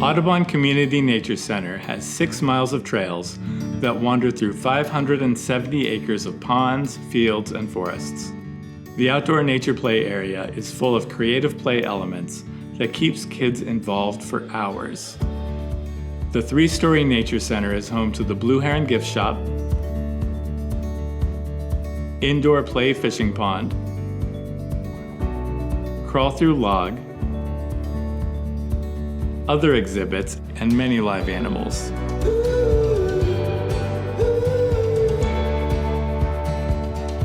Audubon Community Nature Center has 6 miles of trails that wander through 570 acres of ponds, fields, and forests. The outdoor nature play area is full of creative play elements that keeps kids involved for hours. The 3-story Nature Center is home to the Blue Heron Gift Shop, indoor play fishing pond, crawl-through log, other exhibits, and many live animals.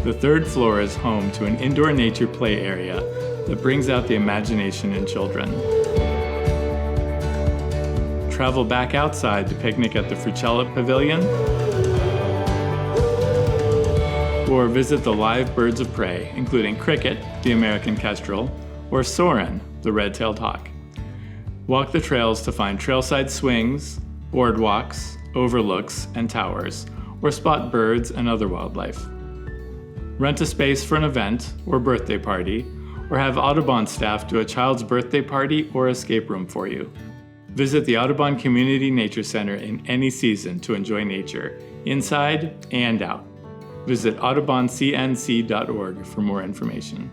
The 3rd floor is home to an indoor nature play area that brings out the imagination in children. Travel back outside to picnic at the Frucella Pavilion, or visit the live birds of prey, including cricket, the American kestrel, or soren, the red-tailed hawk. Walk the trails to find trailside swings, boardwalks, overlooks, and towers, or spot birds and other wildlife. Rent a space for an event or birthday party, or have Audubon staff do a child's birthday party or escape room for you. Visit the Audubon Community Nature Center in any season to enjoy nature, inside and out. Visit audubоncnc.org for more information.